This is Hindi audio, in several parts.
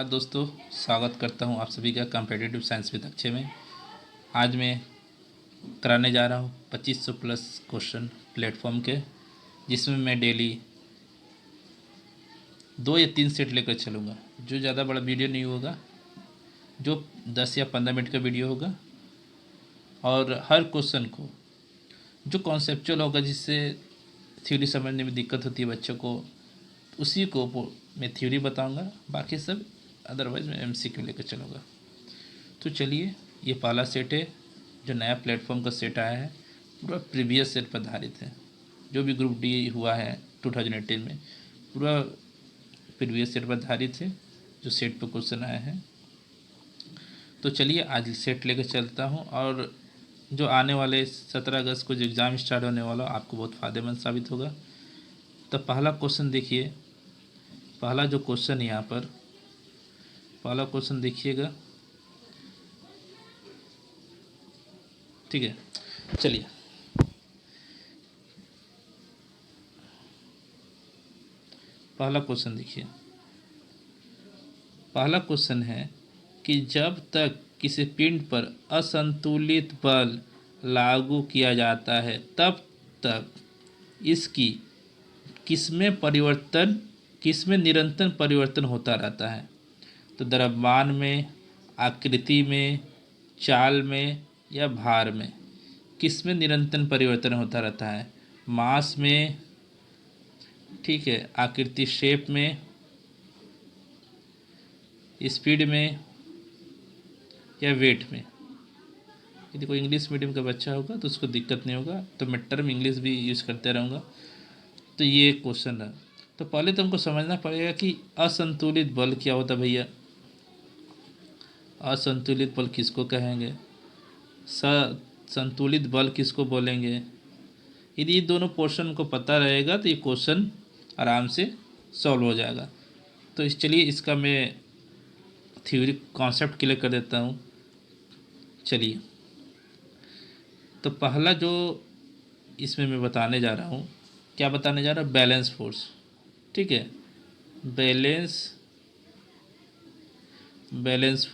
दोस्तों, स्वागत करता हूं आप सभी का कॉम्पिटिटिव साइंस विद अक्षय में। आज मैं कराने जा रहा हूं 2500 प्लस क्वेश्चन प्लेटफॉर्म के, जिसमें मैं डेली 2 या 3 सेट लेकर चलूँगा। जो ज़्यादा बड़ा वीडियो नहीं होगा, जो 10 या 15 मिनट का वीडियो होगा, और हर क्वेश्चन को जो कॉन्सेप्चुअल होगा, जिससे थ्योरी समझने में दिक्कत होती है बच्चों को, उसी को मैं थ्योरी बताऊंगा। बाकी सब अदरवाइज मैं एमसीक्यू लेकर चलूँगा। तो चलिए, ये पहला सेट है जो नया प्लेटफॉर्म का सेट आया है, पूरा प्रीवियस सेट पर आधारित है। जो भी ग्रुप डी हुआ है 2018 में, पूरा प्रीवियस सेट पर आधारित है, जो सेट पर क्वेश्चन आए हैं। तो चलिए आज सेट लेकर चलता हूँ, और जो आने वाले 17 अगस्त को जो एग्ज़ाम स्टार्ट होने वाला, आपको बहुत फ़ायदेमंद साबित होगा। तो पहला क्वेश्चन देखिए, पहला जो क्वेश्चन यहाँ पर, पहला क्वेश्चन देखिएगा, ठीक है। चलिए, पहला क्वेश्चन देखिए। पहला क्वेश्चन है कि जब तक किसी पिंड पर असंतुलित बल लागू किया जाता है, तब तक इसकी किसमें निरंतर परिवर्तन होता रहता है। तो द्रव्यमान में, आकृति में, चाल में या भार में, किसमें निरंतर परिवर्तन होता रहता है। मास में, ठीक है, आकृति शेप में, स्पीड में या वेट में। यदि कोई इंग्लिश मीडियम का बच्चा होगा तो उसको दिक्कत नहीं होगा, तो मैं टर्म इंग्लिश भी यूज़ करते रहूँगा। तो ये क्वेश्चन है। तो पहले तो हमको समझना पड़ेगा कि असंतुलित बल क्या होता है भैया। असंतुलित बल किसको कहेंगे, संतुलित बल किसको बोलेंगे। यदि ये दोनों पोर्शन को पता रहेगा तो ये क्वेश्चन आराम से सॉल्व हो जाएगा। तो चलिए इसका मैं थ्योरी कॉन्सेप्ट क्लियर कर देता हूँ। चलिए, तो पहला जो इसमें मैं बताने जा रहा हूँ, क्या बताने जा रहा हूँ, बैलेंस फोर्स, ठीक है। बैलेंस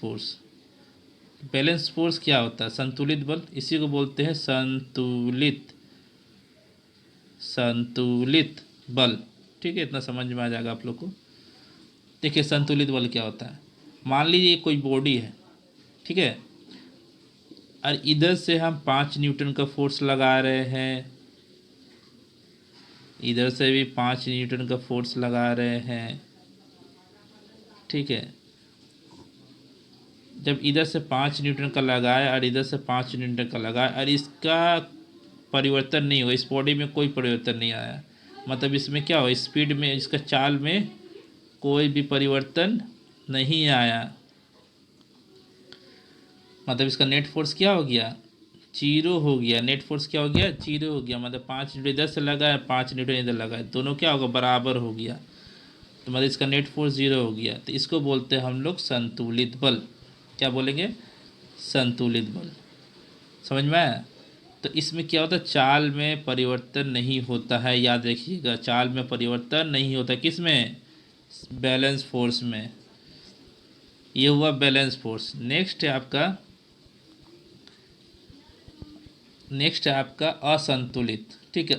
फोर्स क्या होता है, संतुलित बल, इसी को बोलते हैं संतुलित बल, ठीक है। इतना समझ में आ जाएगा आप लोग को। देखिए, संतुलित बल क्या होता है। मान लीजिए कोई बॉडी है, ठीक है, और इधर से हम 5 न्यूटन का फोर्स लगा रहे हैं, इधर से भी 5 न्यूटन का फोर्स लगा रहे हैं, ठीक है। जब इधर से 5 न्यूटन का लगाए और इधर से 5 न्यूटन का लगाए, और इसका परिवर्तन नहीं हुआ, इस बॉडी में कोई परिवर्तन नहीं आया, मतलब इसमें क्या हो, स्पीड में, इसका चाल में कोई भी परिवर्तन नहीं आया, मतलब इसका नेट फोर्स क्या हो गया, जीरो हो गया। नेट फोर्स क्या हो गया, जीरो हो गया। मतलब 5 न्यूटन इधर से लगा है, 5 न्यूटन इधर लगा है, दोनों क्या होगा, बराबर हो गया। तो मतलब इसका नेट फोर्स जीरो हो गया। तो इसको बोलते हैं हम लोग संतुलित बल। क्या बोलेंगे, संतुलित बल। समझ में आया। तो इसमें क्या होता है, चाल में परिवर्तन नहीं होता है, याद रखिएगा, चाल में परिवर्तन नहीं होता। किस में, बैलेंस फोर्स में। ये हुआ बैलेंस फोर्स। नेक्स्ट है आपका असंतुलित, ठीक है,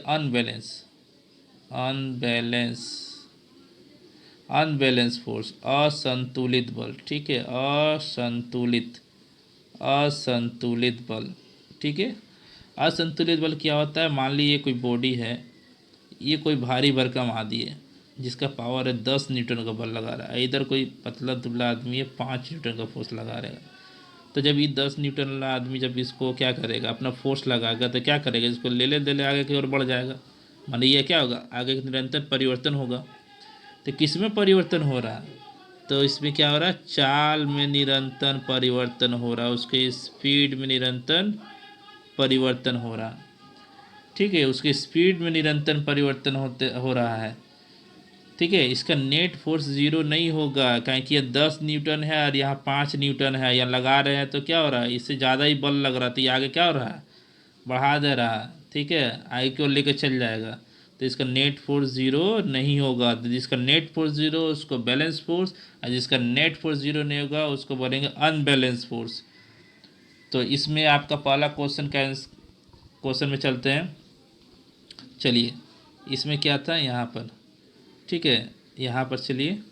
अनबैलेंस फोर्स, असंतुलित बल, ठीक है, असंतुलित बल, ठीक है। असंतुलित बल क्या होता है, मान लीजिए कोई बॉडी है, ये कोई भारी भरकम आदमी है, जिसका पावर है 10 न्यूटन का बल लगा रहा है, इधर कोई पतला दुबला आदमी है, 5 न्यूटन का फोर्स लगा रहेगा। तो जब ये 10 न्यूटन वाला आदमी जब इसको क्या करेगा, अपना फोर्स लगाएगा, तो क्या करेगा, इसको ले ले आगे की ओर बढ़ जाएगा। माने ये क्या होगा, आगे निरंतर परिवर्तन होगा। तो किस में परिवर्तन हो रहा है, तो इसमें क्या हो रहा है, चाल में निरंतर परिवर्तन हो रहा है, उसके स्पीड में निरंतर परिवर्तन हो रहा है, ठीक है, उसके स्पीड में निरंतर परिवर्तन हो रहा है, ठीक है। इसका नेट फोर्स जीरो नहीं होगा, क्योंकि ये 10 न्यूटन है और यहाँ 5 न्यूटन है, यहाँ लगा रहे हैं, तो क्या हो रहा है, इससे ज़्यादा ही बल लग रहा है, तो ये आगे क्या हो रहा है, बढ़ा दे रहा है, ठीक है, आगे की ओर लेकर चल जाएगा। तो इसका नेट फोर्स ज़ीरो नहीं होगा। तो जिसका नेट फोर्स ज़ीरो उसको बैलेंस फोर्स, और जिसका नेट फोर्स ज़ीरो नहीं होगा उसको बोलेंगे अनबैलेंस फोर्स। तो इसमें आपका पहला क्वेश्चन में चलते हैं। चलिए, इसमें क्या था यहाँ पर, ठीक है, यहाँ पर चलिए।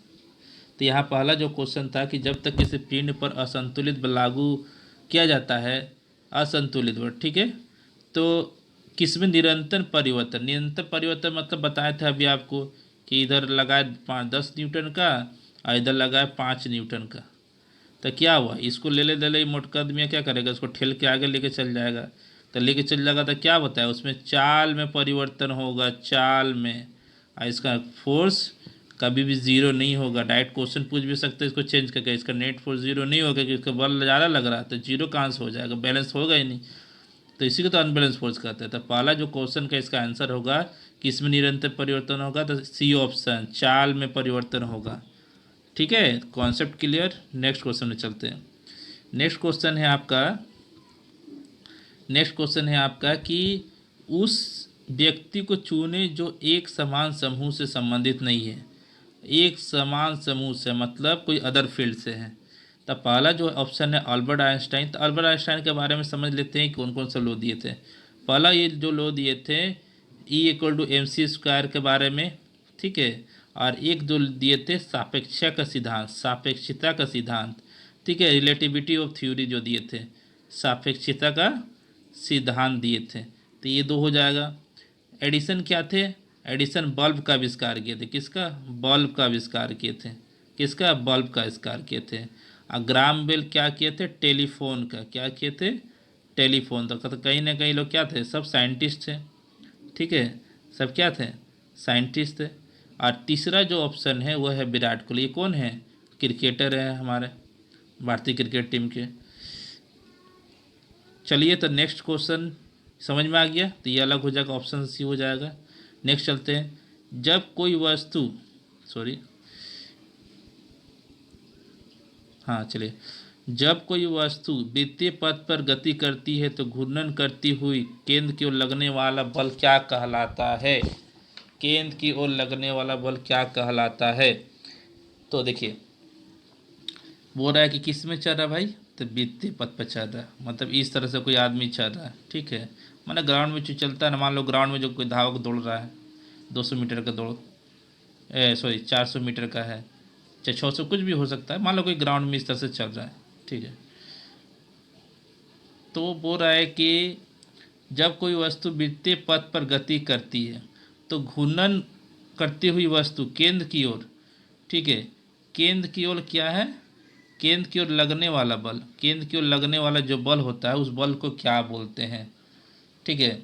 तो यहाँ पहला जो क्वेश्चन था कि जब तक किसी पिंड पर असंतुलित बल लागू किया जाता है, असंतुलित बल, ठीक है, तो किसमें निरंतर परिवर्तन मतलब बताए थे अभी आपको कि इधर लगाए 10 न्यूटन का और इधर लगाए 5 न्यूटन का। तो क्या हुआ, इसको ले दे मोटका आदमी क्या करेगा, उसको ठेल के आगे लेके चल जाएगा। तो लेके चल जाएगा तो क्या बताया, उसमें चाल में परिवर्तन होगा, चाल में। और इसका फोर्स कभी भी ज़ीरो नहीं होगा। डायरेक्ट क्वेश्चन पूछ भी सकते हैं इसको चेंज करके, इसका नेट फोर्स ज़ीरो नहीं होगा क्योंकि इसका बल ज़्यादा लग रहा है, तो जीरो कहाँ से हो जाएगा, बैलेंस होगा ही नहीं। तो इसी को तो अनबैलेंस फोर्स कहते हैं। तो पहला जो क्वेश्चन का इसका आंसर होगा कि इसमें निरंतर परिवर्तन होगा, तो सी ऑप्शन, चाल में परिवर्तन होगा। ठीक है, कॉन्सेप्ट क्लियर। नेक्स्ट क्वेश्चन में चलते हैं। नेक्स्ट क्वेश्चन है आपका कि उस व्यक्ति को चुने जो एक समान समूह से संबंधित नहीं है। एक समान समूह से मतलब कोई अदर फील्ड से है। तो पहला जो ऑप्शन है अल्बर्ट आइंस्टाइन। तो अल्बर्ट आइंस्टाइन के बारे में समझ लेते हैं कौन कौन सा लॉ दिए थे। पहला ये जो लॉ दिए थे E=mc² के बारे में, ठीक है। और एक जो दिए थे सापेक्षता का सिद्धांत, ठीक है, रिलेटिविटी ऑफ थ्योरी जो दिए थे, सापेक्षता का सिद्धांत दिए थे। तो ये दो हो जाएगा। एडिसन क्या थे, एडिसन बल्ब का आविष्कार किए थे। किसका, बल्ब का आविष्कार किए थे। किसका, बल्ब का आविष्कार किए थे। और ग्राम बेल क्या किए थे, टेलीफोन का, क्या किए थे, टेलीफोन। तो कहीं ना कहीं लोग क्या थे, सब साइंटिस्ट थे, ठीक है, सब क्या थे, साइंटिस्ट थे। और तीसरा जो ऑप्शन है वो है विराट कोहली। ये कौन है, क्रिकेटर है हमारे भारतीय क्रिकेट टीम के। चलिए, तो नेक्स्ट क्वेश्चन समझ में आ गया, तो ये अलग हो जाएगा, ऑप्शन सी हो जाएगा। नेक्स्ट चलते हैं। जब कोई वस्तु चलिए, जब कोई वस्तु वृत्तीय पथ पर गति करती है तो घूर्णन करती हुई केंद्र की ओर लगने वाला बल क्या कहलाता है। केंद्र की ओर लगने वाला बल क्या कहलाता है। तो देखिए, बोल रहा है कि किस में चल रहा है भाई, तो वृत्तीय पथ पर चल रहा है। मतलब इस तरह से कोई आदमी चल रहा है, ठीक है। माना ग्राउंड में जो चलता है ना, मान लो ग्राउंड में जो कोई धावक दौड़ रहा है, 200 मीटर का 400 मीटर का है, चाहे 600, कुछ भी हो सकता है। मान लो कोई ग्राउंड में इस तरह से चल रहा है, ठीक है। तो वो बोल रहा है कि जब कोई वस्तु वृत्तीय पथ पर गति करती है तो घूर्णन करती हुई वस्तु केंद्र की ओर, ठीक है, केंद्र की ओर क्या है, केंद्र की ओर लगने वाला बल, केंद्र की ओर लगने वाला जो बल होता है उस बल को क्या बोलते हैं, ठीक है।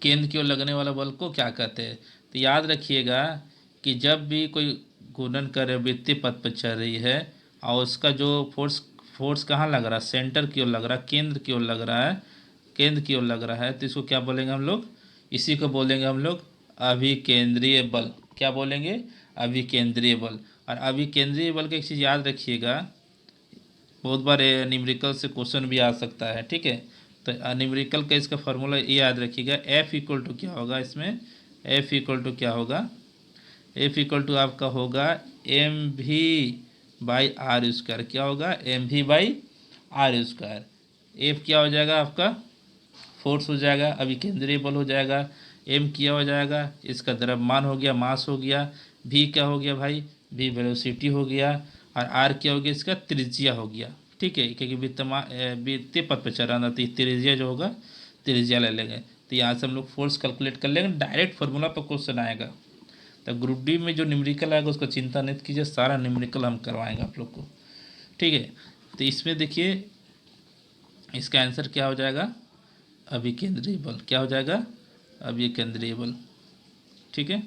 केंद्र की ओर लगने वाला बल को क्या कहते हैं। तो याद रखिएगा कि जब भी कोई घूर्णन कर रहे वृत्तीय पथ पर चल रही है और उसका जो फोर्स कहाँ लग रहा है, सेंटर की ओर लग रहा है, केंद्र की ओर लग रहा है, केंद्र की ओर लग रहा है, तो इसको क्या बोलेंगे हम लोग, इसी को बोलेंगे हम लोग अभिकेंद्रीय बल। क्या बोलेंगे, अभिकेंद्रीय बल। और अभिकेंद्रीय बल का एक चीज़ याद रखिएगा, बहुत बार न्यूमेरिकल से क्वेश्चन भी आ सकता है, ठीक है। तो न्यूमेरिकल का इसका फार्मूला ये याद रखिएगा, F= क्या होगा इसमें, F= क्या होगा, F= आपका होगा mv/r²। क्या होगा, mv/r²। F क्या हो जाएगा आपका, फोर्स हो जाएगा, अभी केंद्रीय बल हो जाएगा। M क्या हो जाएगा, इसका द्रव्यमान हो गया, मास हो गया। V क्या हो गया भाई, V वेलोसिटी हो गया। और R क्या हो गया, इसका त्रिज्या हो गया, ठीक है, क्योंकि वृत्तीय पथ पर चल रहा था, तो त्रिज्या जो होगा, त्रिज्या ले लेंगे। तो यहाँ से हम लोग फोर्स कैलकुलेट कर लेंगे, डायरेक्ट फार्मूला पर क्वेश्चन आएगा। तो ग्रुप डी में जो न्यूमेरिकल आएगा उसका चिंता नहीं कीजिए, सारा न्यूमेरिकल हम करवाएंगे आप लोग को, ठीक है। तो इसमें देखिए, इसका आंसर क्या हो जाएगा, अभिकेंद्रीय बल। क्या हो जाएगा, अभिकेंद्रीय बल, ठीक है।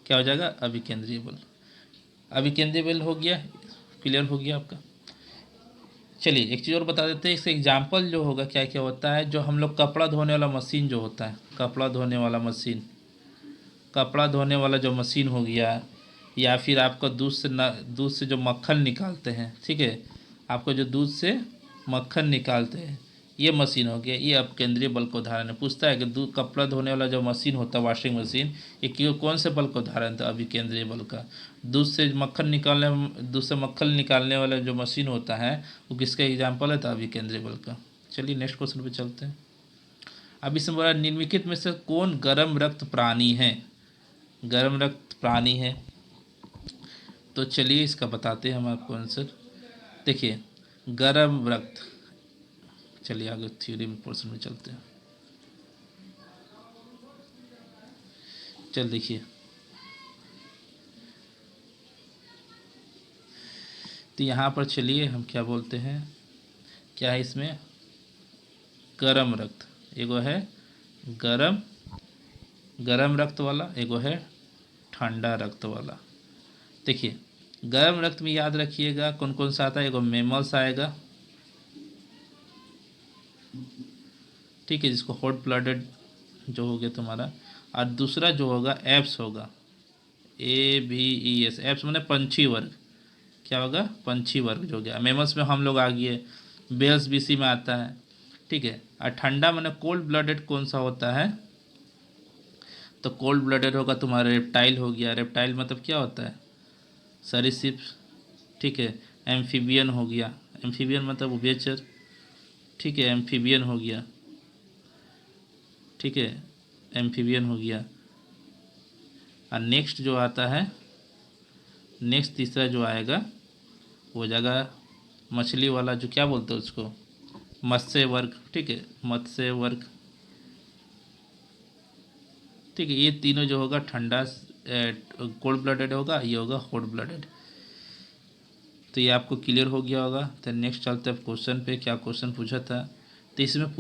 क्या हो जाएगा, अभिकेंद्रीय बल। अभिकेंद्रीय बल हो गया, क्लियर हो गया आपका। चलिए, एक चीज़ और बता देते हैं, इसका एग्जाम्पल जो होगा क्या क्या होता है। जो हम लोग कपड़ा धोने वाला मशीन जो होता है, कपड़ा धोने वाला मशीन, कपड़ा धोने वाला जो मशीन हो गया, या फिर आपका दूध से जो मक्खन निकालते हैं, ठीक है, आपको जो दूध से मक्खन निकालते हैं, ये मशीन हो गया, ये अपकेंद्रीय बल का उदाहरण है। पूछता है कि कपड़ा धोने वाला जो मशीन होता है वॉशिंग मशीन, ये कौन से बल का उदाहरण था? अभिकेंद्रीय बल का। दूध से मक्खन निकालने वाला जो मशीन होता है वो किसका एग्जाम्पल है? तो अभिकेंद्रीय बल का। चलिए नेक्स्ट क्वेश्चन पे चलते हैं। अब इसमें बोला निम्नलिखित में से कौन गर्म रक्त प्राणी है? गर्म रक्त प्राणी है, तो चलिए इसका बताते हैं हम आपको आंसर। देखिए गर्म रक्त, चलिए आगे थ्योरी में पोर्शन में चलते हैं। चल देखिए, तो यहाँ पर चलिए हम क्या बोलते हैं, क्या है इसमें? गर्म रक्त, एगो है गरम गरम रक्त वाला, एगो है ठंडा रक्त वाला। देखिए गर्म रक्त में याद रखिएगा कौन कौन सा आता है। एगो मेमल्स आएगा, ठीक है, जिसको हॉट ब्लडेड जो हो गया तुम्हारा। और दूसरा जो होगा एप्स होगा, ABES, एप्स मैंने पंछी वर्ग। क्या होगा? पंछी वर्ग जो हो गया। मेमल्स में हम लोग आ गए, बेल्स BC में आता है, ठीक है। और ठंडा मैंने कोल्ड ब्लडेड कौन सा होता है? तो कोल्ड ब्लडेड होगा तुम्हारा रेप्टाइल हो गया। रेप्टाइल मतलब क्या होता है? सरीसृप, ठीक है। एम्फीबियन हो गया, एम्फीबियन मतलब उभयचर, ठीक है, एम्फीबियन हो गया, ठीक है, एम्फीबियन हो गया। और नेक्स्ट जो आता है, नेक्स्ट तीसरा जो आएगा वो जगह मछली वाला, जो क्या बोलते हैं उसको, मत्स्य वर्ग, ठीक है, मत्स्य वर्ग, ठीक है। ये तीनों जो होगा ठंडा कोल्ड ब्लडेड होगा, ये होगा हॉट ब्लडेड। तो ये आपको क्लियर हो गया होगा। तो नेक्स्ट चलते हैं क्वेश्चन पे। क्या क्वेश्चन पूछा था? तो इसमें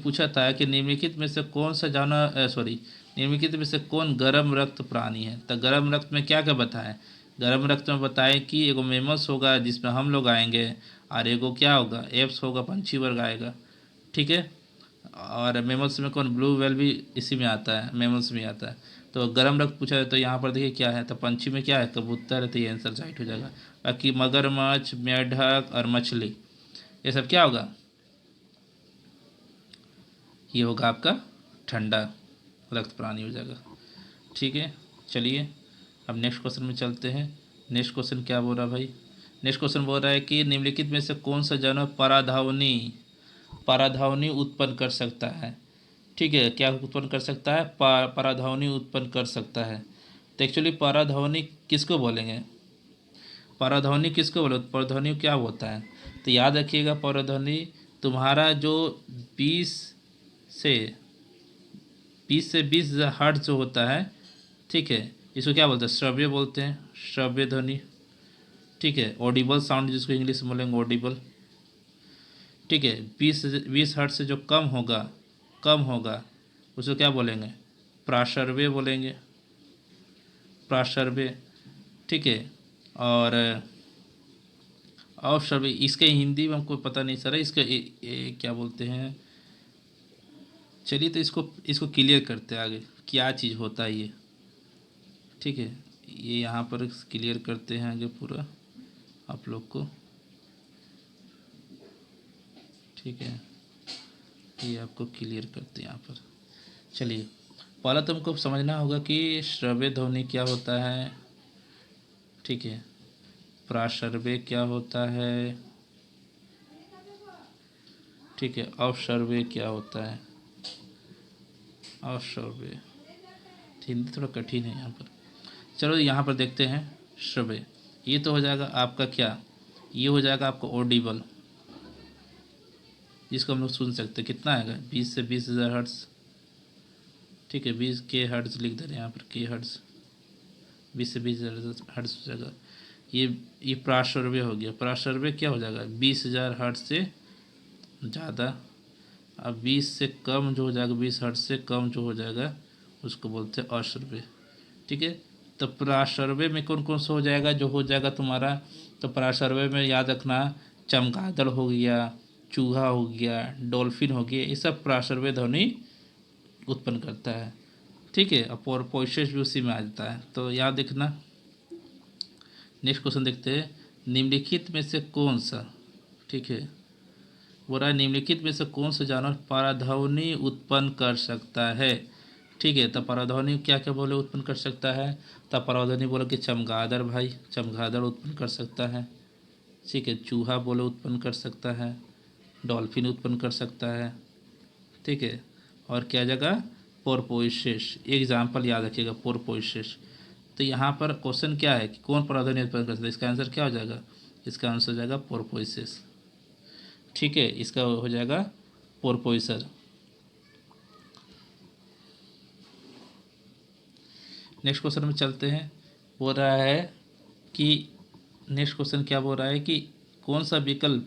पूछा था कि निम्नलिखित में से कौन सा निम्नलिखित में से कौन गर्म रक्त प्राणी है? तो गर्म रक्त में क्या क्या बताएं? गर्म रक्त में बताएं कि एगो मेमल्स होगा जिसमें हम लोग आएंगे, और एगो क्या होगा? एप्स होगा, पंछी वर्ग आएगा, ठीक है। और मेमल्स में कौन? ब्लू व्हेल भी इसी में आता है, मेमल्स में आता है। तो गर्म रक्त पूछा है, तो यहाँ पर देखिए क्या है, तो पंछी में क्या है? कबूतर है, तो ये आंसर राइट हो जाएगा। बाकी मगरमच्छ, मेढक और मछली, ये सब क्या होगा? ये होगा आपका ठंडा रक्त प्राणी हो जाएगा, ठीक है। चलिए अब नेक्स्ट क्वेश्चन में चलते हैं। नेक्स्ट क्वेश्चन क्या बोल रहा है भाई? नेक्स्ट क्वेश्चन बोल रहा है कि निम्नलिखित में से कौन सा जानवर पराधावनी उत्पन्न कर सकता है? ठीक है, क्या उत्पन्न कर सकता है? पराधावनी उत्पन्न कर सकता है। तो एक्चुअली पराधावनी किसको बोलेंगे? पराध्वनि किसको बोले? पराध्वनि क्या होता है? तो याद रखिएगा, पराध्वनि तुम्हारा जो 20 से 20 हर्ट्ज जो होता है, ठीक है, इसको क्या बोलते हैं? श्रव्य बोलते हैं, श्रव्य ध्वनि, ठीक है। ऑडिबल साउंड जिसको इंग्लिश में बोलेंगे ऑडिबल, ठीक है। 20 हर्ट्ज से जो कम होगा उसको क्या बोलेंगे? प्राश्रव्य बोलेंगे, प्राश्रव्य, ठीक है। और अवश्रव्य, इसके हिंदी में हमको पता नहीं सर, इसका क्या बोलते हैं। चलिए तो इसको क्लियर करते हैं आगे, क्या चीज़ होता है ये, ठीक है। ये यहाँ पर क्लियर करते हैं आगे पूरा आप लोग को, ठीक है। ये आपको क्लियर करते हैं यहाँ पर। चलिए पहला तो हमको समझना होगा कि श्रव्य ध्वनि क्या होता है, ठीक है। प्राश्रव्य क्या होता है, ठीक है। अवश्रव्य क्या होता है, अवश्रव्य, हिंदी थोड़ा कठिन है यहाँ पर। चलो यहाँ पर देखते हैं श्रव्य। ये तो हो जाएगा आपका क्या, ये हो जाएगा आपका ऑडिबल, जिसको हम लोग सुन सकते हैं। कितना आएगा? 20 से 20,000 हर्ट्ज, ठीक है। 20 के हर्ट्ज लिख दे रहे हैं यहाँ पर, के हर्ट्ज, 20 से 20,000 हर्ट्ज हो जाएगा। ये प्राश्रव्य हो गया। प्राश्रव्य क्या हो जाएगा? 20,000 हर्ट्ज से ज़्यादा। अब 20 से कम जो हो जाएगा, 20 हर्ट्ज से कम जो हो जाएगा उसको बोलते हैं अश्रव्य, ठीक है। तो प्राश्रव्य में कौन कौन सा हो जाएगा? जो हो जाएगा तुम्हारा, तो प्राश्रव्य में याद रखना, चमगादड़ हो गया, चूहा हो गया, डॉल्फिन हो गया, ये सब प्राश्रव्य ध्वनि उत्पन्न करता है, ठीक है। और पोइसेस भी उसी में आ जाता है, तो याद रखना। नेक्स्ट क्वेश्चन देखते हैं, निम्नलिखित में से कौन सा, ठीक है, बोल रहा है निम्नलिखित में से कौन सा जानवर परागध्वनि उत्पन्न कर सकता है। ठीक है, तो परागध्वनि क्या क्या बोले उत्पन्न कर सकता है, तो परागध्वनि बोले कि चमगादड़ भाई, चमगादड़ उत्पन्न कर सकता है। ठीक है, चूहा बोले उत्पन्न कर सकता है, डॉल्फिन उत्पन्न कर सकता है। ठीक है, और क्या जगह पोरपोइसेस, एग्जाम्पल याद रखिएगा पोरपोइसेस। तो यहाँ पर क्वेश्चन क्या है कि कौन परागध्वनि उत्पन्न कर सकता है, इसका आंसर क्या हो जाएगा, इसका आंसर हो जाएगा पोरपोइसेस। ठीक है, इसका हो जाएगा पोरपोइसर। नेक्स्ट क्वेश्चन में चलते हैं। बोल रहा है कि नेक्स्ट क्वेश्चन क्या बोल रहा है कि कौन सा विकल्प,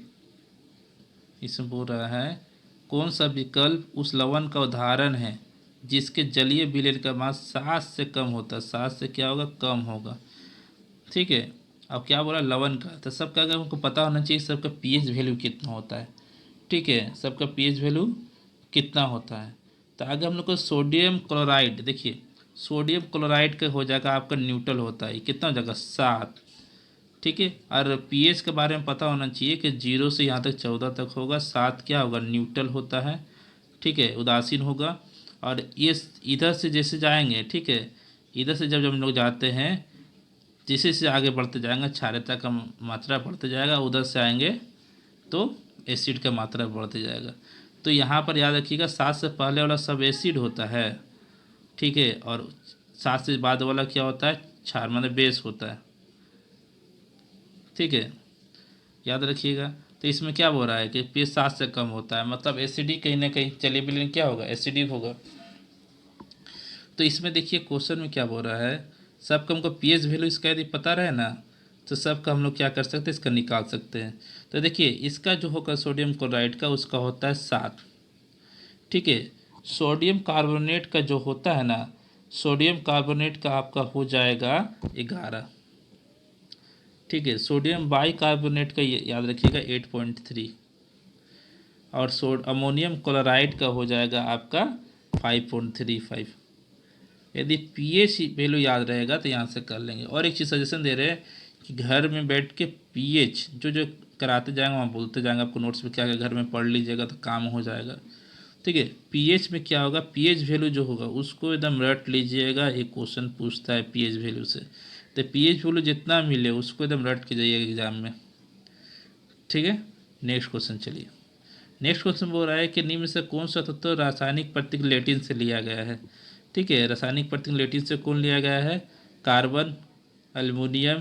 इसमें बोल रहा है कौन सा विकल्प उस लवण का उदाहरण है जिसके जलीय विलयन का मास 7 से कम होता है। 7 से क्या होगा, कम होगा। ठीक है, अब क्या बोला लवण का, तो सबका अगर हमको पता होना चाहिए सबका पीएच वैल्यू कितना होता है। ठीक है, सबका पीएच वैल्यू कितना होता है। तो अगर हम लोग को सोडियम क्लोराइड, देखिए सोडियम क्लोराइड का हो जाएगा आपका न्यूट्रल होता है, कितना हो जाएगा 7। ठीक है, और पीएच के बारे में पता होना चाहिए कि 0 से यहाँ तक 14 तक होगा, 7 क्या होगा, न्यूट्रल होता है। ठीक है, उदासीन होगा। और ये इधर से जैसे जाएंगे, ठीक है, इधर से जब हम लोग जाते हैं, जैसे जैसे आगे बढ़ते जाएंगे क्षारीयता का मात्रा बढ़ते जाएगा, उधर से आएंगे तो एसिड का मात्रा बढ़ते जाएगा। तो यहाँ पर याद रखिएगा 7 से पहले वाला सब एसिड होता है। ठीक है, और 7 से बाद वाला क्या होता है, क्षार मतलब बेस होता है। ठीक है, याद रखिएगा। तो इसमें क्या बोल रहा है कि पीएच 7 से कम होता है, मतलब एसिडिक कहीं ना कहीं चलिए विलयन क्या होगा, एसिडिक होगा। तो इसमें देखिए क्वेश्चन में क्या बोल रहा है, सबका हमको पीएच वैल्यू इसका यदि पता रहे ना, तो सबका हम लोग क्या कर सकते हैं, इसका निकाल सकते हैं। तो देखिए इसका जो होगा सोडियम क्लोराइड का, उसका होता है 7। ठीक है, सोडियम कार्बोनेट का जो होता है ना, सोडियम कार्बोनेट का आपका हो जाएगा 11। ठीक है, सोडियम बाइकार्बोनेट का याद रखिएगा 8.3, और अमोनियम क्लोराइड का हो जाएगा आपका 5.35। यदि पीएच वैल्यू याद रहेगा तो यहाँ से कर लेंगे। और एक चीज़ सजेशन दे रहे हैं कि घर में बैठ के पीएच जो जो कराते जाएंगे वहाँ बोलते जाएंगे, आपको नोट्स में क्या घर में पढ़ लीजिएगा तो काम हो जाएगा। ठीक है, पीएच में क्या होगा, पीएच वैल्यू जो होगा उसको एकदम रट लीजिएगा। एक क्वेश्चन पूछता है पीएच वैल्यू से, तो पीएच वैल्यू जितना मिले उसको एकदम रट के जाइएगा एग्जाम में। ठीक है, नेक्स्ट क्वेश्चन चलिए। नेक्स्ट क्वेश्चन बोल रहा है कि निम्न से कौन सा तत्व रासायनिक प्रतीक लैटिन से लिया गया है। ठीक है, रासायनिक प्रतीक लैटिन से कौन लिया गया है, कार्बन, एल्युमिनियम,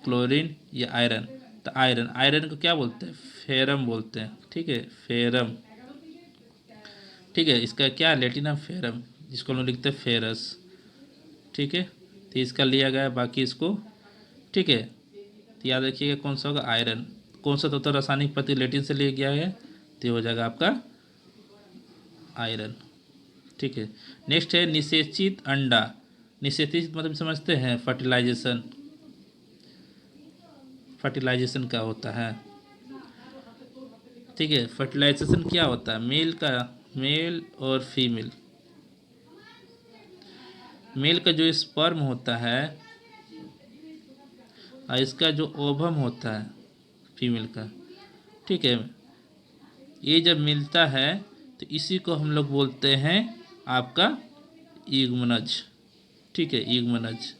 क्लोरीन या आयरन। तो आयरन, आयरन को क्या बोलते हैं, फेरम बोलते हैं। ठीक है, फेरम। ठीक है, इसका क्या लैटिन है, फेरम, जिसको हम लोग लिखते हैं फेरस। ठीक है, तो इसका लिया गया है बाकी इसको। ठीक है, तो याद रखिएगा कौन सा होगा, आयरन। कौन सा तत्व रासायनिक प्रतीक लैटिन से लिया गया है, तो हो जाएगा आपका आयरन। ठीक है, नेक्स्ट है निषेचित अंडा। निषेचित मतलब समझते हैं, फर्टिलाइजेशन, फर्टिलाइजेशन क्या होता है। ठीक है, फर्टिलाइजेशन क्या होता है, मेल का, मेल और फीमेल, मेल का जो स्पर्म होता है और इसका जो ओवम होता है फीमेल का। ठीक है, ये जब मिलता है तो इसी को हम लोग बोलते हैं आपका युग्मनज। ठीक है, युग्मनज।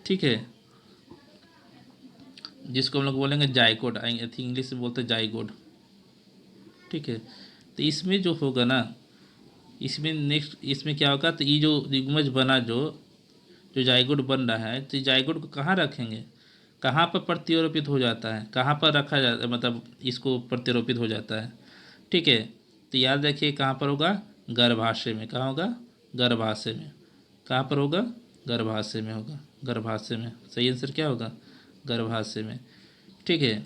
ठीक है, जिसको हम लोग बोलेंगे जाइगोट, आई थिंक इंग्लिश में बोलते हैं जाइगोट। ठीक है, तो इसमें जो होगा ना, इसमें नेक्स्ट इसमें क्या होगा, तो ये जो युग्मज बना, जो जो जाइगोट बन रहा है, तो जाइगोट को कहाँ रखेंगे, कहाँ पर प्रत्यारोपित हो जाता है, कहाँ पर रखा जाता है, मतलब इसको प्रत्यारोपित हो जाता है। ठीक है, तो याद रखिए कहाँ पर होगा, गर्भाशय में। कहाँ होगा, गर्भाशय में। कहाँ पर होगा, गर्भाशय में होगा, गर्भाशय में। सही आंसर क्या होगा, गर्भाशय में। ठीक है,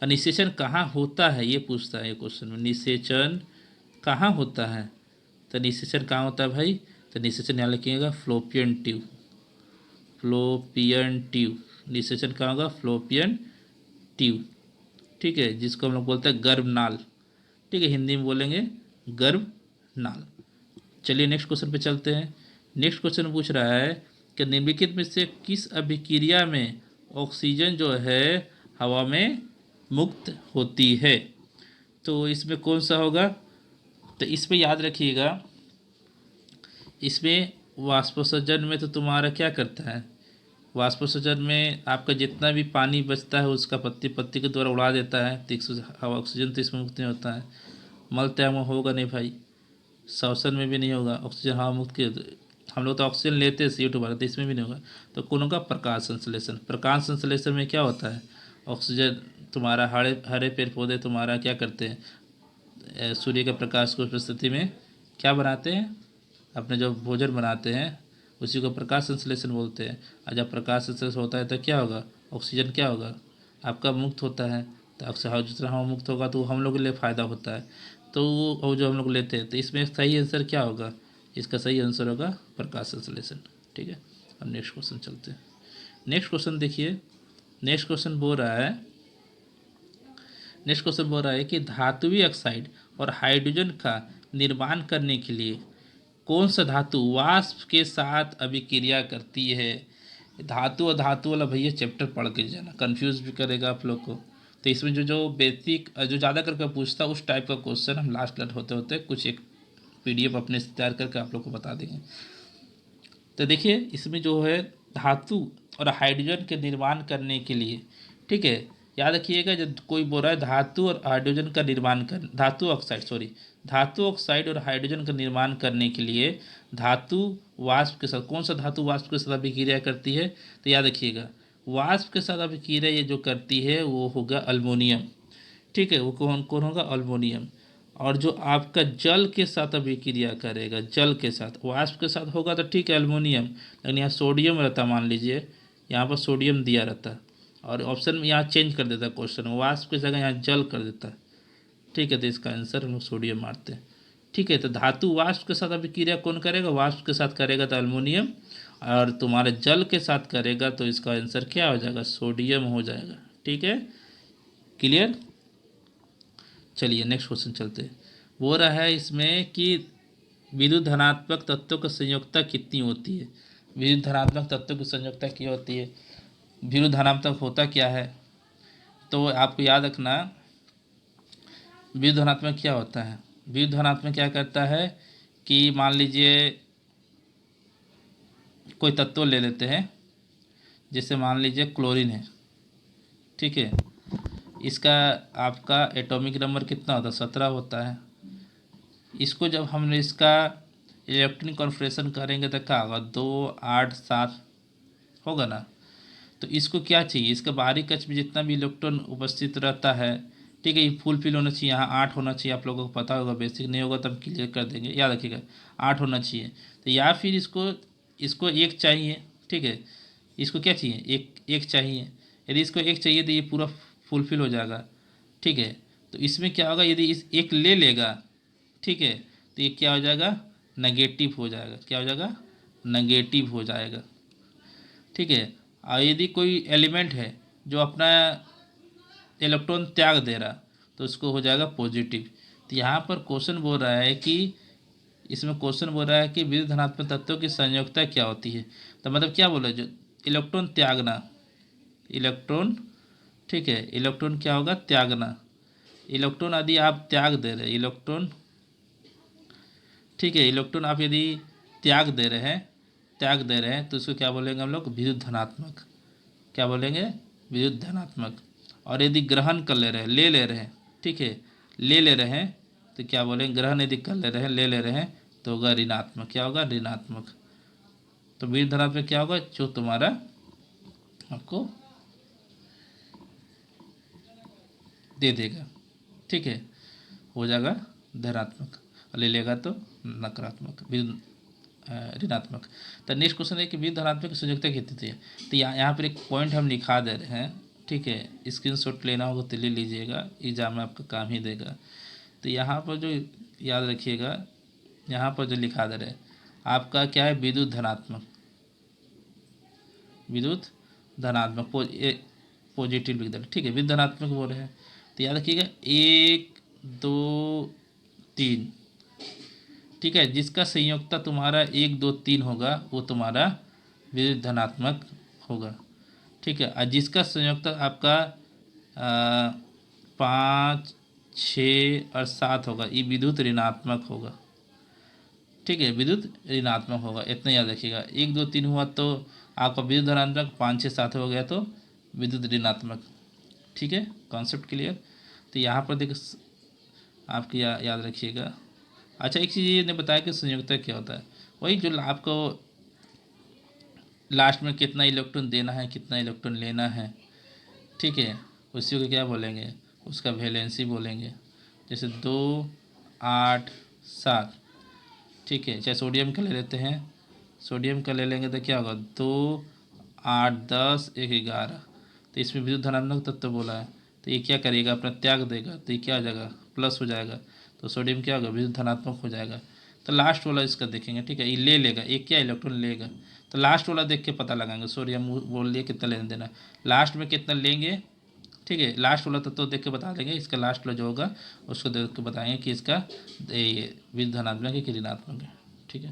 और निषेचन कहाँ होता है ये पूछता है ये क्वेश्चन में, निषेचन कहाँ होता है। तो निषेचन कहाँ होता है भाई, तो निषेचन यहाँ लिखिएगा फ्लोपियन ट्यूब, फ्लोपियन ट्यूब। निषेचन कहाँ होगा, फ्लोपियन ट्यूब। ठीक है, जिसको हम लोग बोलते हैं गर्भनाल। ठीक है, हिंदी में बोलेंगे गर्भनाल। चलिए नेक्स्ट क्वेश्चन पे चलते हैं। नेक्स्ट क्वेश्चन पूछ रहा है कि निम्नलिखित में से किस अभिक्रिया में ऑक्सीजन जो है हवा में मुक्त होती है। तो इसमें कौन सा होगा? तो इसमें याद रखिएगा, इसमें वाष्पोत्सर्जन में तो तुम्हारा क्या करता है, वाष्पोत्सर्जन में आपका जितना भी पानी बचता है उसका पत्ती पत्ती के द्वारा उड़ा देता है, तो हवा ऑक्सीजन तो इसमें मुक्त नहीं होता है। मल त्याग में होगा नहीं भाई, श्वसन में भी नहीं होगा, ऑक्सीजन हवा मुक्त के हम लोग तो ऑक्सीजन लेते हैं CO2 बाहर, तो इसमें भी नहीं होगा। तो कौन होगा? प्रकाश संश्लेषण। प्रकाश संश्लेषण में क्या होता है? ऑक्सीजन तुम्हारा हरे हरे पेड़ पौधे तुम्हारा क्या करते हैं, सूर्य के प्रकाश को उपस्थिति में क्या बनाते हैं, अपने जो भोजन बनाते हैं उसी को प्रकाश संश्लेषण बोलते हैं। और जब प्रकाश संश्लेषण होता है तो क्या होगा? ऑक्सीजन क्या होगा? आपका मुक्त होता है। तो अक्सर जितना हवा मुक्त होगा तो हम लोग के लिए फ़ायदा होता है, तो वो जो हम लोग लेते हैं। तो इसमें सही आंसर क्या होगा? इसका सही आंसर होगा प्रकाश संश्लेषण। ठीक है, अब नेक्स्ट क्वेश्चन चलते हैं। नेक्स्ट क्वेश्चन देखिए, नेक्स्ट क्वेश्चन बोल रहा है कि धातुवीय ऑक्साइड और हाइड्रोजन का निर्माण करने के लिए कौन सा धातु वाष्प के साथ अभिक्रिया करती है? धातु और धातु वाला भैया चैप्टर पढ़ के जाना, कंफ्यूज भी करेगा आप लोग को। तो इसमें जो बेसिक जो ज़्यादा करके पूछता उस टाइप का क्वेश्चन हम लास्ट होते होते कुछ एक PDF अपने से तैयार करके आप लोग को बता देंगे। तो देखिए इसमें जो है धातु और हाइड्रोजन के निर्माण करने के लिए, ठीक है, याद रखिएगा जब कोई बोल रहा है धातु और हाइड्रोजन का निर्माण कर धातु ऑक्साइड और हाइड्रोजन का निर्माण करने के लिए धातु वाष्प के साथ, कौन सा धातु वाष्प के साथ अभिक्रिया करती है? तो याद रखिएगा वाष्प के साथ अभिक्रिया ये जो करती है वो होगा अल्मोनियम। ठीक है, वो कौन कौन होगा? अल्मोनियम। और जो आपका जल के साथ अभिक्रिया करेगा, जल के साथ, वाष्प के साथ होगा तो ठीक है अल्मोनियम, लेकिन यहाँ सोडियम रहता, मान लीजिए यहाँ पर सोडियम दिया रहता और ऑप्शन में यहाँ चेंज कर देता क्वेश्चन, वाष्प की जगह यहाँ जल कर देता। ठीक है, तो इसका आंसर हम लोग सोडियम मारते हैं। ठीक है, तो धातु वाष्प के साथ अभिक्रिया कौन करेगा? वाष्प के साथ करेगा तो अल्मोनियम, और तुम्हारे जल के साथ करेगा तो इसका आंसर क्या हो जाएगा? सोडियम हो जाएगा। ठीक है, क्लियर? चलिए नेक्स्ट क्वेश्चन चलते हैं। वो रहा है इसमें कि विद्युत धनात्मक तत्वों की संयोजकता कितनी होती है? विद्युत धनात्मक तत्वों की संयोजकता क्या होती है? विद्युत धनात्मक होता क्या है? तो आपको याद रखना विद्युत धनात्मक क्या होता है। विद्युत धनात्मक क्या करता है कि मान लीजिए कोई तत्व ले लेते हैं, जैसे मान लीजिए क्लोरीन है, ठीक है, इसका आपका एटॉमिक नंबर कितना होता है? 17 होता है। इसको जब हम इसका इलेक्ट्रॉनिक कॉन्फ़िगरेशन करेंगे तो क्या होगा? 2 8 7 होगा ना। तो इसको क्या चाहिए? इसका बाहरी कक्ष में जितना भी इलेक्ट्रॉन उपस्थित रहता है, ठीक है, ये फुलफिल होना चाहिए। यहाँ 8 होना चाहिए, आप लोगों को पता होगा, बेसिक नहीं होगा तो हम क्लियर कर देंगे, याद रखिएगा 8 होना चाहिए। तो या फिर इसको 1 चाहिए, ठीक है, इसको क्या चाहिए? एक चाहिए। यदि इसको 1 चाहिए तो ये पूरा फुलफिल हो जाएगा। ठीक है, तो इसमें क्या होगा? यदि इस 1 ले लेगा, ठीक है, तो ये क्या हो जाएगा? नेगेटिव हो जाएगा। क्या हो जाएगा? नेगेटिव हो जाएगा। ठीक है, और यदि कोई एलिमेंट है जो अपना इलेक्ट्रॉन त्याग दे रहा तो उसको हो जाएगा पॉजिटिव। तो यहाँ पर क्वेश्चन बोल रहा है कि इसमें क्वेश्चन बोल रहा है कि विद्युत धनात्मक तत्वों की संयोजकता क्या होती है। तो मतलब क्या बोला? जो इलेक्ट्रॉन त्यागना, इलेक्ट्रॉन, ठीक है, इलेक्ट्रॉन क्या होगा? त्यागना। इलेक्ट्रॉन यदि आप त्याग दे रहे हैं, इलेक्ट्रॉन, ठीक है, इलेक्ट्रॉन आप यदि त्याग दे रहे हैं तो उसको क्या बोलेंगे हम लोग? विद्युत धनात्मक। क्या बोलेंगे? विद्युत धनात्मक। और यदि ग्रहण कर ले रहे हैं, ठीक है, ले रहे हैं तो क्या बोलेंगे? ग्रहण यदि कर ले रहे हैं तो होगा ऋणात्मक। क्या होगा? ऋणात्मक। तो विद्युत धनात्मक क्या होगा? जो तुम्हारा आपको दे देगा, ठीक है, हो जाएगा धनात्मक, ले लेगा तो नकारात्मक, ऋणात्मक। तो नेक्स्ट क्वेश्चन है कि विद्युत धनात्मक की संयोजकता कितनी है? तो यहाँ पर एक पॉइंट हम लिखा दे रहे हैं, ठीक है, स्क्रीनशॉट लेना होगा तो ले लीजिएगा, एग्जाम में आपका काम ही देगा। तो यहाँ पर जो याद रखिएगा, यहाँ पर जो लिखा दे रहे हैं आपका क्या है? विद्युत धनात्मक, विद्युत धनात्मक पॉजिटिव लिख दे रहे, ठीक है, विद्युत धनात्मक बोल रहे हैं। तो याद रखिएगा 1 2 3, ठीक है, जिसका संयोजकता तुम्हारा 1 2 3 होगा वो तुम्हारा विद्युत धनात्मक होगा। ठीक है, और जिसका संयोजकता आपका 5, 6 और 7 होगा, ये विद्युत ऋणात्मक होगा। ठीक है, विद्युत ऋणात्मक होगा, इतना याद रखिएगा। 1, 2, 3 हुआ तो आपका विद्युत धनात्मक, 5, 6, 7 हो गया तो विद्युत ऋणात्मक। ठीक है, कॉन्सेप्ट क्लियर। तो यहाँ पर देखो आपकी याद रखिएगा। अच्छा, एक चीज़ ये ने बताया कि संयोजकता क्या होता है, वही जो आपको लास्ट में कितना इलेक्ट्रॉन देना है, कितना इलेक्ट्रॉन लेना है। ठीक है, उसी को क्या बोलेंगे, उसका वैलेंसी बोलेंगे। जैसे 2, 8, 7। ठीक है, चाहे सोडियम का ले लेते हैं, सोडियम का ले लेंगे तो क्या होगा, 2, 8, 10, 1, 11। तो इसमें विद्युत धनात्मक तत्व बोला है, तो ये क्या करेगा, अपना त्याग देगा, तो ये क्या हो जाएगा, प्लस हो जाएगा। तो सोडियम क्या होगा, विद्युत धनात्मक हो जाएगा। तो लास्ट वाला इसका देखेंगे। ठीक है, ये ले लेगा, एक क्या इलेक्ट्रॉन लेगा, तो लास्ट वाला देख के पता लगाएंगे। सोडियम बोल लिए कितना लेना देना, लास्ट में कितना लेंगे। ठीक है, लास्ट वाला तो देख के बता देंगे, इसका लास्ट वाला जो होगा उसको देख के बताएंगे कि इसका विद्युत धनात्मक है कि ऋणात्मक है। ठीक है,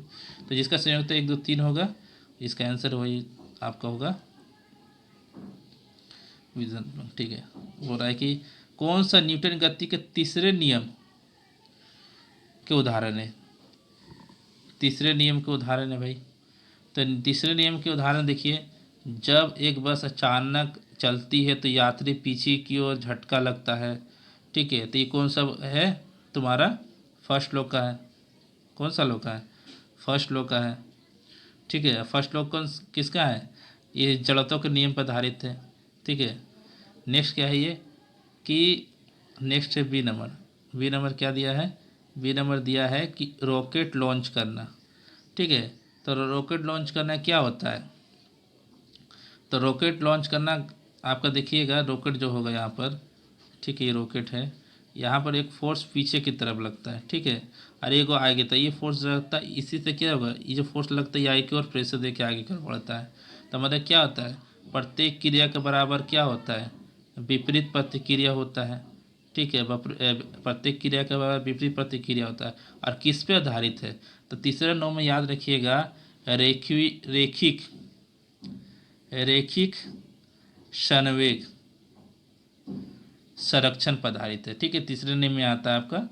तो जिसका संयुक्त 1, 2, 3 होगा, इसका आंसर वही आपका होगा विद्युत धनात्मक। ठीक है, बोल रहा है कि कौन सा न्यूटन गति के तीसरे नियम के उदाहरण है। तीसरे नियम के उदाहरण है भाई, तो तीसरे नियम के उदाहरण देखिए। जब एक बस अचानक चलती है तो यात्री पीछे की ओर झटका लगता है। ठीक है, तो ये कौन सा है तुम्हारा, फर्स्ट लॉ का है। कौन सा लॉ का है, फर्स्ट लॉ का है। ठीक है, फर्स्ट लॉ कौन किसका है, ये जड़त्व के नियम पर आधारित है। ठीक है, नेक्स्ट क्या है ये कि नेक्स्ट है बी नंबर। बी नंबर क्या दिया है, बी नंबर दिया है कि रॉकेट लॉन्च करना। ठीक है, तो रॉकेट लॉन्च करना क्या होता है, तो रॉकेट लॉन्च करना आपका देखिएगा, रॉकेट जो होगा यहाँ पर। ठीक है, ये रॉकेट है, यहाँ पर एक फोर्स पीछे की तरफ लगता है। ठीक है, और एक आगे, तो ये फोर्स लगता है, इसी से क्या होगा, ये जो फोर्स लगता है ये आगे की ओर प्रेशर दे के आगे की ओर बढ़ता है। तो मतलब क्या होता है, प्रत्येक क्रिया के बराबर क्या होता है, विपरीत प्रतिक्रिया होता है। ठीक है, प्रत्येक क्रिया के बराबर विपरीत प्रतिक्रिया होता है, और किस पे आधारित है, तो तीसरे नौ में याद रखिएगा, रेखिक रेखिक संवेग संरक्षण पर आधारित है। ठीक है, तीसरे नियम में आता है आपका।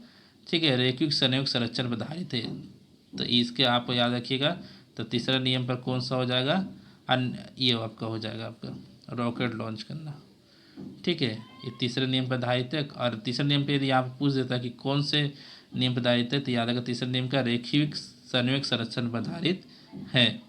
ठीक है, रैखिक संयोग संरक्षण पर आधारित है, तो इसके आपको याद रखिएगा। तो तीसरा नियम पर कौन सा हो जाएगा, ये आपका हो जाएगा आपका रॉकेट लॉन्च करना। ठीक है, ये तीसरे नियम पर आधारित है। और तीसरे नियम पर यदि आप पूछ देता है कि कौन से नियम पर आधारित है, तो याद आएगा तीसरे नियम का रैखिक संयोग संरक्षण पर आधारित है।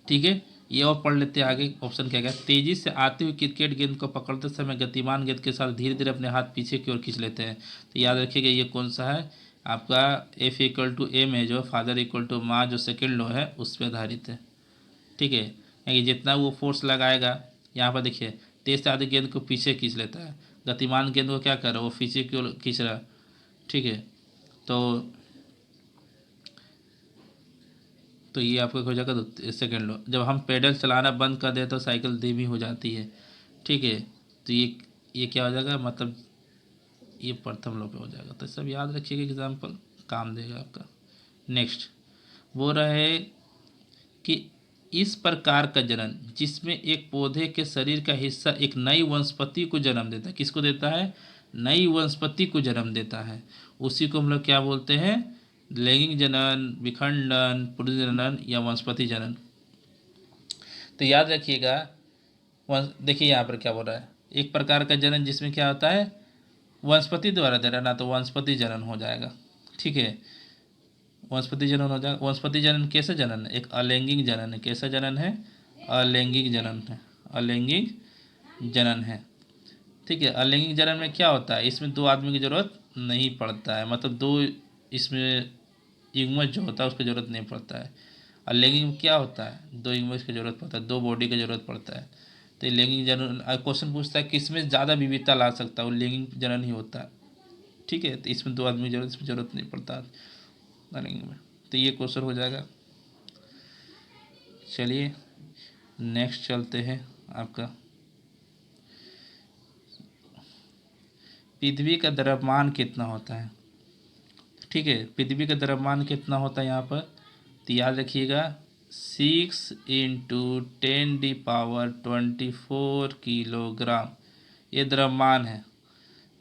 ठीक है, ये और पढ़ लेते हैं आगे। ऑप्शन क्या गया, तेजी से आती हुई क्रिकेट गेंद को पकड़ते समय गतिमान गेंद के साथ धीरे धीरे अपने हाथ पीछे की ओर खींच लेते हैं। तो याद रखिएगा ये कौन सा है आपका, F=m है, जो फादर=माँ, जो सेकेंड लॉ है उस पर आधारित है। ठीक है, यानी जितना वो फोर्स लगाएगा, यहाँ पर देखिए तेज से आती गेंद को पीछे खींच लेता है, गतिमान गेंद को क्या कर रहा है, वो पीछे की ओर खींच रहा है। ठीक है, तो ये आपका हो जाएगा सेकेंड लॉ। जब हम पेडल चलाना बंद कर दें तो साइकिल धीमी हो जाती है। ठीक है, तो ये क्या हो जाएगा, मतलब ये प्रथम लॉ पे हो जाएगा। तो सब याद रखिएगा, एग्जाम्पल काम देगा आपका। नेक्स्ट वो रहे कि इस प्रकार का जनन जिसमें एक पौधे के शरीर का हिस्सा एक नई वनस्पति को जन्म देता है, किसको देता है, नई वनस्पति को जन्म देता है, उसी को हम लोग क्या बोलते हैं, लैंगिक जनन, विखंडन, पुरुष जनन या वनस्पति जनन। तो याद रखिएगा, देखिए यहाँ पर क्या बोल रहा है, एक प्रकार का जनन जिसमें क्या होता है, वनस्पति द्वारा दे रहा है ना, तो वनस्पति जनन हो जाएगा। ठीक है, वनस्पति जनन हो जाएगा। वनस्पति जनन कैसे जनन है, एक अलैंगिक जनन है। कैसा जनन है, अलैंगिक जनन है, अलैंगिक जनन है। ठीक है, अलैंगिक जनन में क्या होता है, इसमें दो आदमी की जरूरत नहीं पड़ता है, मतलब दो इसमें युग्मज जो होता है उसकी ज़रूरत नहीं पड़ता है। और लैंगिक में क्या होता है, दो युग्मज की ज़रूरत पड़ता है, दो बॉडी की ज़रूरत पड़ता है। तो ये लैंगिक जनन क्वेश्चन पूछता है किस में ज़्यादा विविधता ला सकता है, वो लैंगिक जनन ही होता है। ठीक है, तो इसमें दो आदमी की जरूरत, इसमें ज़रूरत नहीं पड़ता लैंगिक में। तो ये क्वेश्चन हो जाएगा। चलिए नेक्स्ट चलते हैं आपका, पृथ्वी का द्रव्यमान कितना होता है। ठीक है, पृथ्वी का द्रव्यमान कितना होता है यहाँ पर, तो याद रखिएगा 6 × 10⁻24 किलोग्राम ये द्रव्यमान है।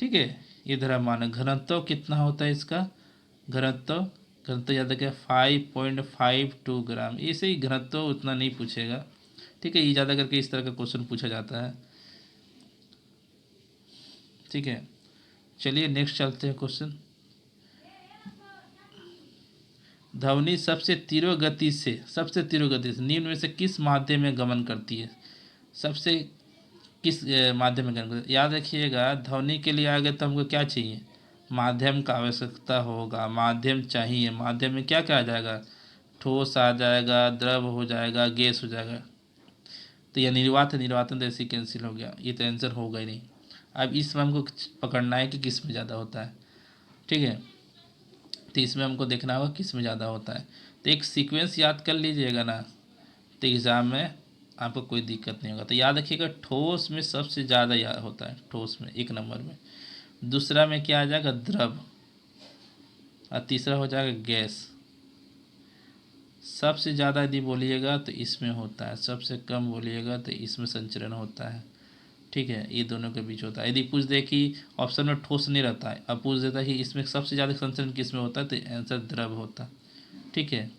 ठीक है। ये द्रव्यमान घनत्व कितना होता है इसका, घनत्व घनत्व याद रखिए 5.52 ग्राम। ऐसे ही घनत्व उतना नहीं पूछेगा, ठीक है। ये ज़्यादा करके इस तरह का क्वेश्चन पूछा जाता है, ठीक है। चलिए नेक्स्ट चलते हैं क्वेश्चन। ध्वनि सबसे तीव्र गति से निम्न में से किस माध्यम में गमन करती है, सबसे किस माध्यम में गमन करती है। याद रखिएगा ध्वनि के लिए आगे तो हमको क्या चाहिए, माध्यम का आवश्यकता होगा, माध्यम चाहिए। माध्यम में क्या क्या आ जाएगा, ठोस आ जाएगा, द्रव हो जाएगा, गैस हो जाएगा। तो यह निर्वात है, निर्वातन तो ऐसे कैंसिल हो गया, ये तो आंसर होगा ही नहीं। अब इसमें हमको पकड़ना है कि किस में ज़्यादा होता है, ठीक है। तो इसमें हमको देखना होगा किस में ज़्यादा होता है। तो एक सीक्वेंस याद कर लीजिएगा ना, तो एग्ज़ाम में आपको कोई दिक्कत नहीं होगा। तो याद रखिएगा ठोस में सबसे ज़्यादा याद होता है, ठोस में 1 नंबर में। दूसरा में क्या आ जाएगा, द्रव। और तीसरा हो जाएगा गैस। सबसे ज़्यादा यदि बोलिएगा तो इसमें होता है, सबसे कम बोलिएगा तो इसमें संचरण होता है, ठीक है। ये दोनों के बीच होता है। यदि पूछ दे कि ऑप्शन में ठोस नहीं रहता है, अब पूछ देता है कि इसमें सबसे ज़्यादा संचरण किस में होता है, तो आंसर द्रव होता, ठीक है।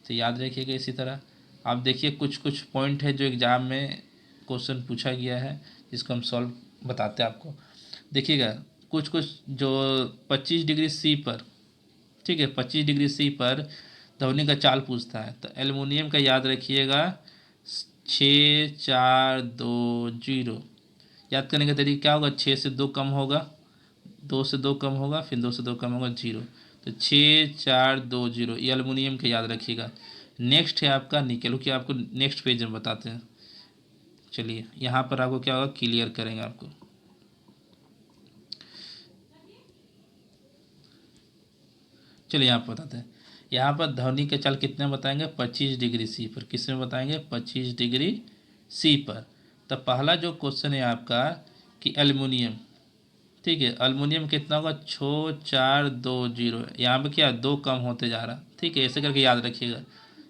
तो याद रखिएगा। इसी तरह आप देखिए कुछ कुछ पॉइंट है जो एग्ज़ाम में क्वेश्चन पूछा गया है, जिसको हम सॉल्व बताते हैं आपको। देखिएगा कुछ कुछ जो 25 डिग्री सी पर, ठीक है, 25 डिग्री सी पर ध्वनि का चाल पूछता है। तो एल्युमिनियम का याद रखिएगा 6420। याद करने का तरीका क्या होगा, 6 से 2 कम होगा, 2 से 2 कम होगा, फिर 2 से 2 कम होगा 0। तो 6420 ये एल्युमिनियम का याद रखिएगा। नेक्स्ट है आपका निकेल, कि आपको नेक्स्ट पेज में बताते हैं। चलिए यहाँ पर आपको क्या होगा, क्लियर करेंगे आपको। चलिए यहाँ पर बताते हैं। यहाँ पर ध्वनि का चाल कितने बताएंगे, 25 डिग्री सी पर। किस में बताएंगे, 25 डिग्री सी पर। तो पहला जो क्वेश्चन है आपका कि एल्युमिनियम, ठीक है, एल्युमिनियम कितना होगा, 6420। यहाँ पे क्या 2 कम होते जा रहा, ठीक है। ऐसे करके याद रखिएगा,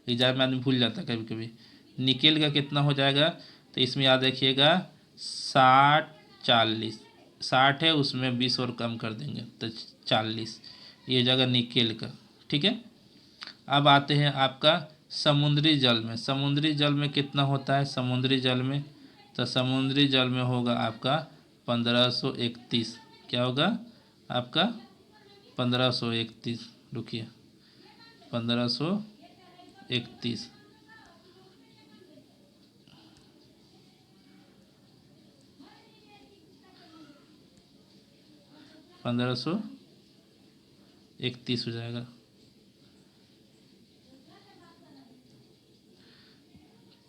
एग्जाम में आदमी भूल जाता है कभी कभी। निकेल का कितना हो जाएगा, तो इसमें याद रखिएगा 60 40। 60 है, उसमें 20 और कम कर देंगे तो 40, ये जगह निकेल का, ठीक है। अब आते हैं आपका समुद्री जल में। समुद्री जल में कितना होता है, समुद्री जल में, तो समुद्री जल में होगा आपका 1531। क्या होगा आपका 1531, रुकिए 1531, 1531 हो जाएगा,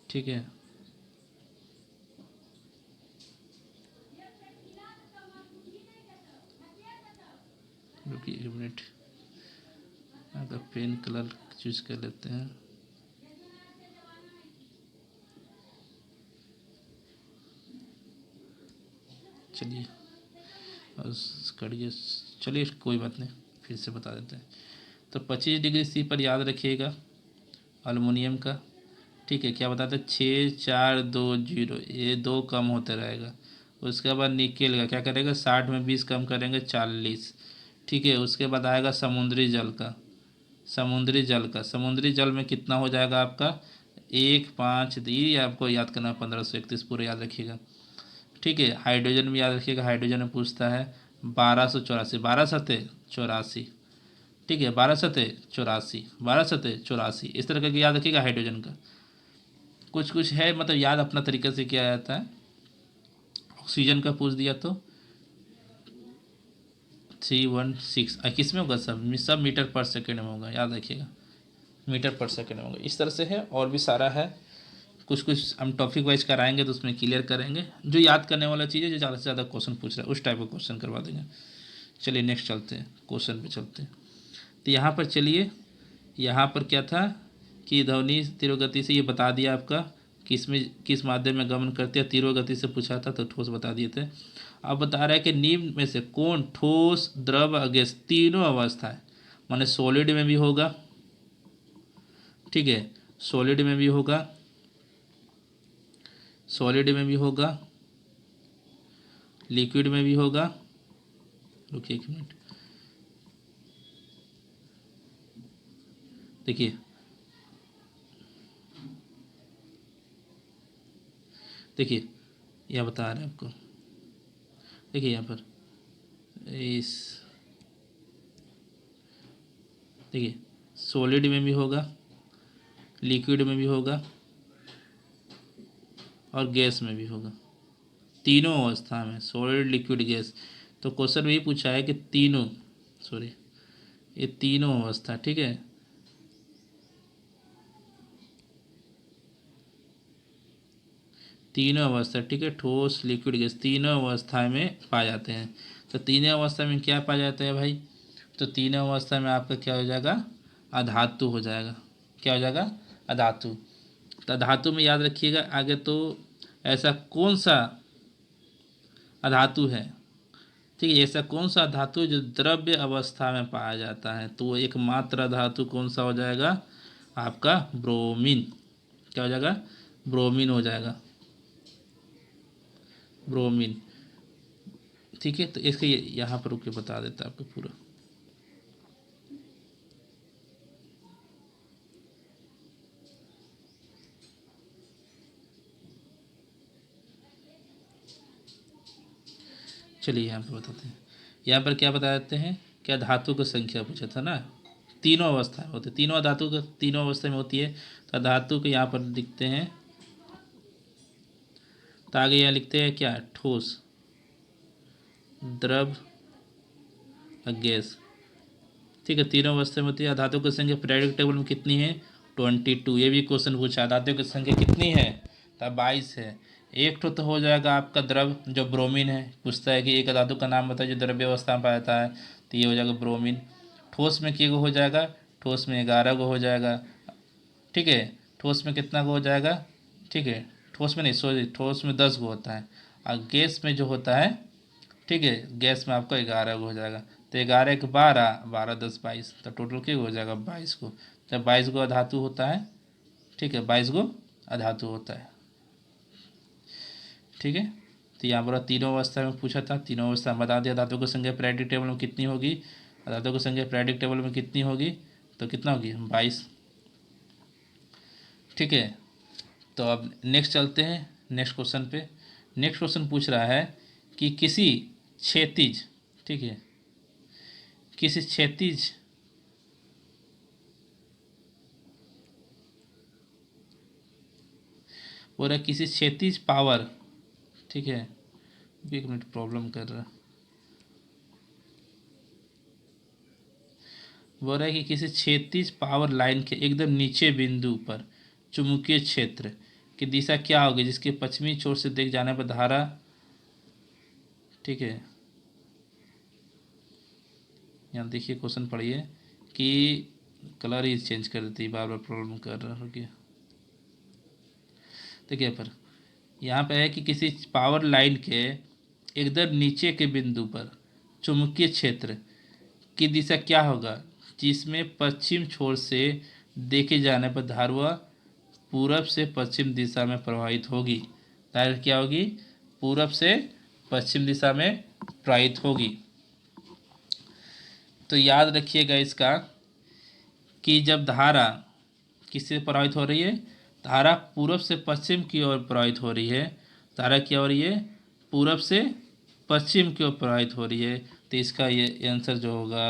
ठीक है। रुकिए 1 मिनट, आपका पेन कलर चूज कर लेते हैं। चलिए और करिए, चलिए कोई बात नहीं, फिर से बता देते हैं। तो 25 डिग्री सी पर याद रखिएगा एल्युमिनियम का, ठीक है। क्या बताते हैं, 6420, ये 2 कम होते रहेगा। उसके बाद निकेल का क्या करेगा, 60 में 20 कम करेंगे 40, ठीक है। उसके बाद आएगा समुद्री जल का, समुद्री जल में कितना हो जाएगा आपका 1.5, ये आपको याद करना 1531 पूरा याद रखिएगा, ठीक है। हाइड्रोजन भी याद रखिएगा, हाइड्रोजन में पूछता है 1284, 12 7 84, ठीक है, 12 7 84, 12 7 84, इस तरह का याद रखिएगा हाइड्रोजन का। कुछ कुछ है मतलब याद अपना तरीके से किया जाता है। ऑक्सीजन का पूछ दिया तो 316, किस में होगा, सब मीटर पर सेकेंड में होगा, याद रखिएगा मीटर पर सेकेंड में होगा। इस तरह से है, और भी सारा है। कुछ कुछ हम टॉपिक वाइज कराएंगे तो उसमें क्लियर करेंगे। जो याद करने वाला चीज़ है, जो ज़्यादा से ज़्यादा क्वेश्चन पूछ रहा है उस टाइप का क्वेश्चन करवा देंगे। चलिए नेक्स्ट चलते हैं, क्वेश्चन पे चलते हैं। तो यहाँ पर चलिए, यहाँ पर क्या था कि ध्वनि तीव्र गति से, ये बता दिया आपका किस माध्यम में गमन करती है, तीव्र गति से पूछा था तो ठोस बता दिए थे। अब बता रहा है कि निम्न में से कौन ठोस, द्रव, गैस तीनों अवस्था है, माने सॉलिड में भी होगा, ठीक है, सॉलिड में भी होगा, सॉलिड में भी होगा, लिक्विड में भी होगा, रुकिए 1 मिनट। देखिए देखिए यह बता रहे हैं आपको। देखिए यहाँ पर इस देखिए सॉलिड में भी होगा, लिक्विड में भी होगा और गैस में भी होगा, तीनों अवस्था में, सॉलिड लिक्विड गैस। तो क्वेश्चन भी पूछा है कि तीनों, सॉरी, ये तीनों अवस्था, ठीक है, तीनों अवस्था, ठीक है, ठोस लिक्विड गैस तीनों अवस्था में पाए जाते हैं। तो तीनों अवस्था में क्या पाया जाता है भाई? तो तीनों अवस्था में आपका क्या हो जाएगा? अधातु हो जाएगा। क्या हो जाएगा? अधातु। तो धातु में याद रखिएगा आगे, तो ऐसा कौन सा अधातु है, ठीक है, ऐसा कौन सा धातु है जो द्रव्य अवस्था में पाया जाता है? तो वो एकमात्र धातु कौन सा हो जाएगा? आपका ब्रोमीन। क्या हो जाएगा? ब्रोमीन हो जाएगा, ब्रोमीन, ठीक है। तो इसके यहाँ पर रुक के बता देता आपको पूरा। चलिए यहाँ पर बताते हैं। यहाँ पर क्या बता देते हैं? क्या धातु की संख्या पूछा था ना, तीनों अवस्था में होते, तीनों धातु का तीनों अवस्था में होती है। तो धातु के यहाँ पर लिखते हैं, तो आगे यहाँ लिखते हैं क्या? ठोस, द्रव और गैस, ठीक है, तीनों अवस्था में होती है। धातु की संख्या पीरियोडिक टेबल में कितनी है? 22। ये भी क्वेश्चन पूछा, धातु की संख्या कितनी है? तो 22 है। एक तो हो जाएगा आपका द्रव जो ब्रोमीन है, पूछता है कि एक धातु का नाम बताए जो द्रव्य अवस्था में पाया जाता है, तो ये हो जाएगा ब्रोमीन। ठोस में कितने हो जाएगा? ठोस में 11 को हो जाएगा, ठीक है। ठोस में कितना को हो जाएगा? ठीक है, ठोस में नहीं, सॉरी, ठोस में 10 को होता है, और गैस में जो होता है, ठीक है, गैस में आपका 11 को हो जाएगा। तो 11 के 12, 12 10 22, तो टोटल क्या हो जाएगा? 22 को। जब 22 को अधातु होता है, ठीक है, 22 को अधातु होता है, ठीक है। तो यहाँ पर तीनों अवस्था में पूछा था, तीनों अवस्था में बता दिया। धातु की संख्या पीरियोडिक टेबल में कितनी होगी? धातु की संख्या पीरियोडिक टेबल में कितनी होगी? तो कितना होगी? 22, ठीक है। तो अब नेक्स्ट चलते हैं नेक्स्ट क्वेश्चन पे। नेक्स्ट क्वेश्चन पूछ रहा है कि किसी क्षैतिज, ठीक है, किसी क्षैतिज बोल रहा है किसी क्षैतिज पावर, ठीक है, 1 मिनट प्रॉब्लम कर रहा है। बोल रहा है कि किसी क्षैतिज पावर लाइन के एकदम नीचे बिंदु पर चुंबकीय क्षेत्र की दिशा क्या होगी जिसके पश्चिमी छोर से देख जाने पर धारा, ठीक है, यहाँ देखिए क्वेश्चन पढ़िए कि कलर ही चेंज कर देती है, बार बार प्रॉब्लम कर रहा है। देखिए पर यहाँ पे है कि किसी पावर लाइन के एकदम नीचे के बिंदु पर चुंबकीय क्षेत्र की दिशा क्या होगा जिसमें पश्चिम छोर से देखे जाने पर धारा पूरब से पश्चिम दिशा में प्रवाहित होगी। धारा क्या होगी? पूरब से पश्चिम दिशा में प्रवाहित होगी। तो याद रखिएगा इसका कि जब धारा किससे प्रवाहित हो रही है? धारा पूरब से पश्चिम की ओर प्रवाहित हो रही है। धारा क्या हो रही है? पूरब से पश्चिम की ओर प्रवाहित हो रही है। तो इसका ये आंसर जो होगा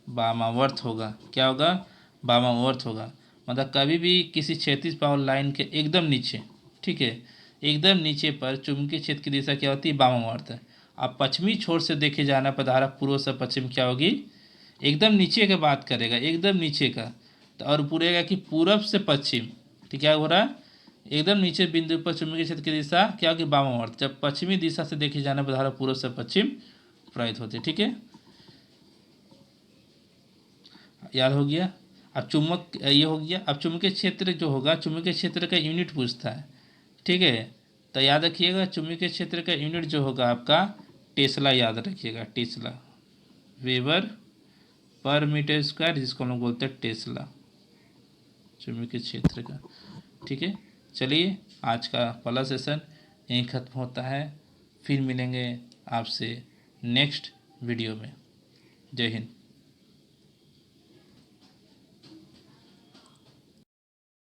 वामावर्त होगा। क्या होगा? वामावर्त होगा। मतलब कभी भी किसी क्षैतिज पावर लाइन के एकदम नीचे, ठीक है, एकदम नीचे पर चुंबकीय क्षेत्र की दिशा क्या होती है? वामावर्त है। अब पश्चिमी छोर से देखे जाना पर धारा पूर्व से पश्चिम क्या होगी? एकदम नीचे का बात करेगा, एकदम नीचे का, तो और पूरेगा कि पूरब से पश्चिम, तो क्या हो रहा है? एकदम नीचे बिंदु पर चुंबकीय क्षेत्र की दिशा क्या होगी? वामावर्त। जब पश्चिमी दिशा से देखी जाने पर धारा पूर्व से पश्चिम प्रवाहित होती है, ठीक है, याद हो गया। अब चुंबक ये हो गया। अब चुंबकीय क्षेत्र जो होगा, चुंबकीय क्षेत्र का यूनिट पूछता है, ठीक है। तो याद रखिएगा चुंबकीय क्षेत्र का यूनिट जो होगा आपका टेस्ला, याद रखिएगा टेस्ला, वेबर पर मीटर स्क्वायर, जिसको हम लोग बोलते हैं टेस्ला, चुंबकीय क्षेत्र का, ठीक है। चलिए आज का पहला सेशन यहीं ख़त्म होता है, फिर मिलेंगे आपसे नेक्स्ट वीडियो में। जय हिंद।